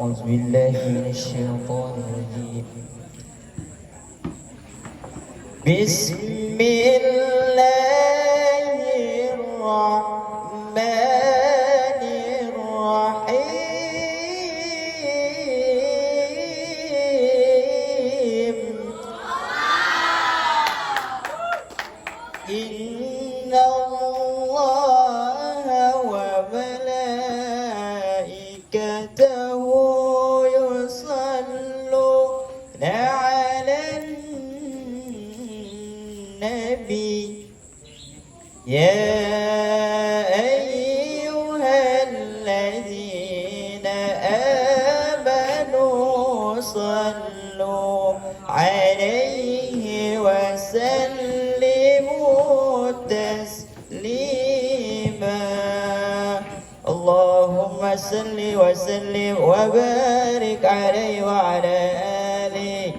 أعوذ بالله من الشيطان الرجيم. بسم الله الرحمن الرحيم. إن الله وملائكته يصلون على النبي يا أيها الذين آمنوا صلوا عليه وسلموا تسليما. اللهم صل وسلم وبارك عليه وعلى آله.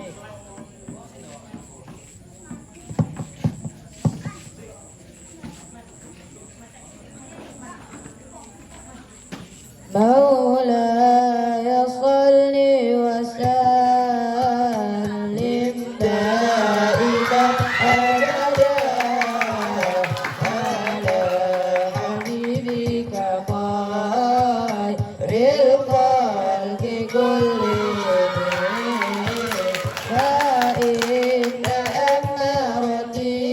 مولاي صل وسلم دائما أبدا على حبيبك خير الخلق كلهم، فإن أمرتي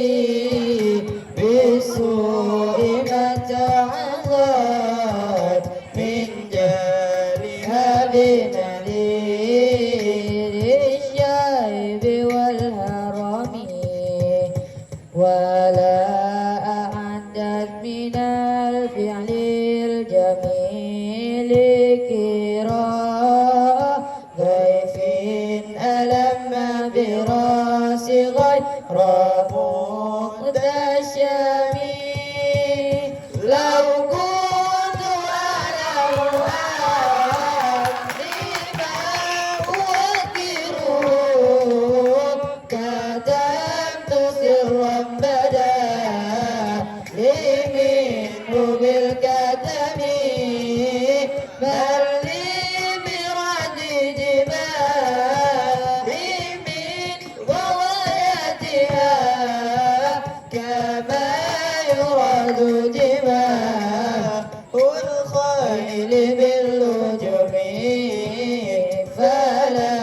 بالسوء متى عظت من جالها بنذير الشيب والهرم، ولا أعدت من الفعل الجميل كرام ضيف ألم براس غير مقتشم. لو كنت أعلم أني ما أذكره كتمت سرا بدا لي منه بالكتم، بل لي برد دمائي من غوايتها كما يراد دماء الخيل باللجم. فلا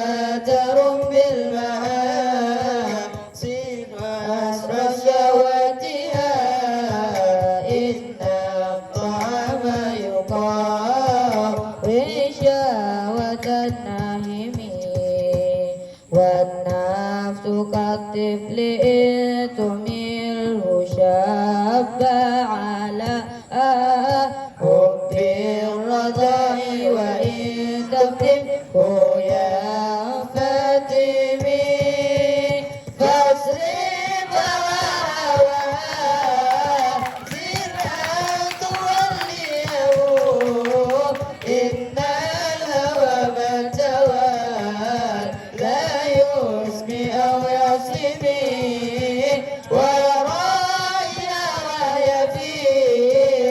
ترم بالمعاصي وأسر شهوتها، إن الطعام يقاوي شهوة النهم، والنفس كالطفل إن تمله شاب على حب الرضاع، وإن تفتنه ينفتم. فاصرف هواها سرا توليه، إن الهوى من توال لا يسمي أو يصمي، ويرى إلى وهي في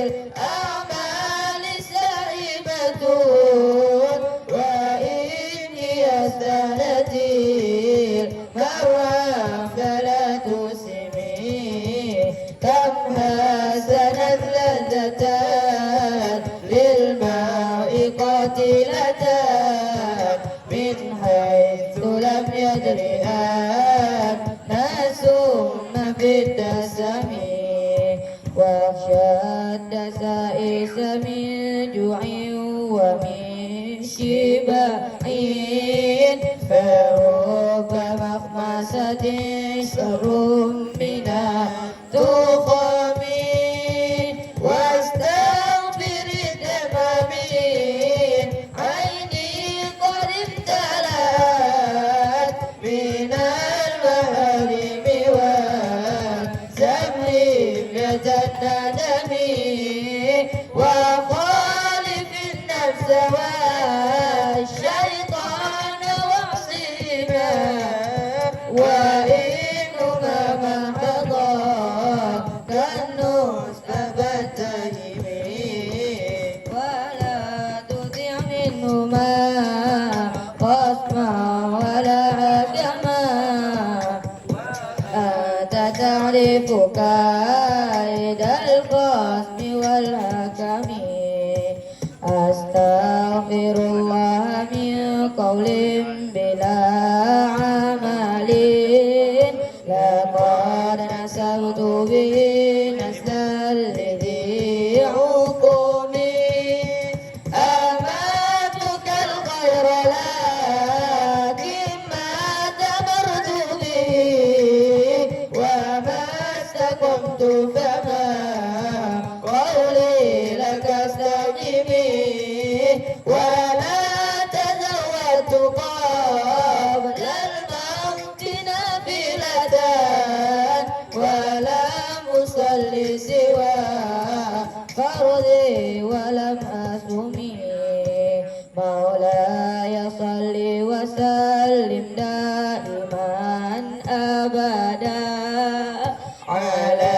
الأعمال سائمة، وإن يستهلتي الهوى فلا تسمي. كم حسنت لذة للماء قاتلة من حيث لم يدر أنها في الدسم، وشد سائس من جوع ومن شبع، فرب مخمسة شر من التخم. واستغفر الدم من عيني قد امتلأت من المهارم والزمن الندم، وخالف النفس والشيطان واعصما، وإنهما قول بلا عمل لقد نسبت به نسلا لذي عقوم أماتك الخير لكن ما تمرت به وما استقمت فما قولي لك استجبي ولا تزودت قبل الموت نافلة ولم أصلي سوى فرضي ولم أسمي مولاي صل وسلم دائما أبدا على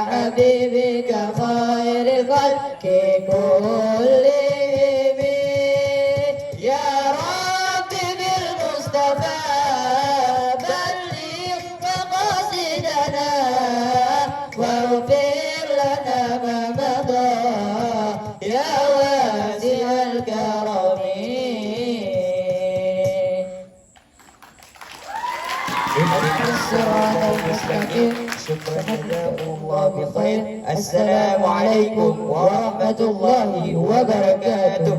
حبيبك خير الخلق كلهم يا رب بالمصطفى بلغ مقاصدنا واغفر لنا ما مضى يا واسع الكرم الصراط المستقيم شكرا جزاكم الله بخير. السلام عليكم ورحمة الله وبركاته.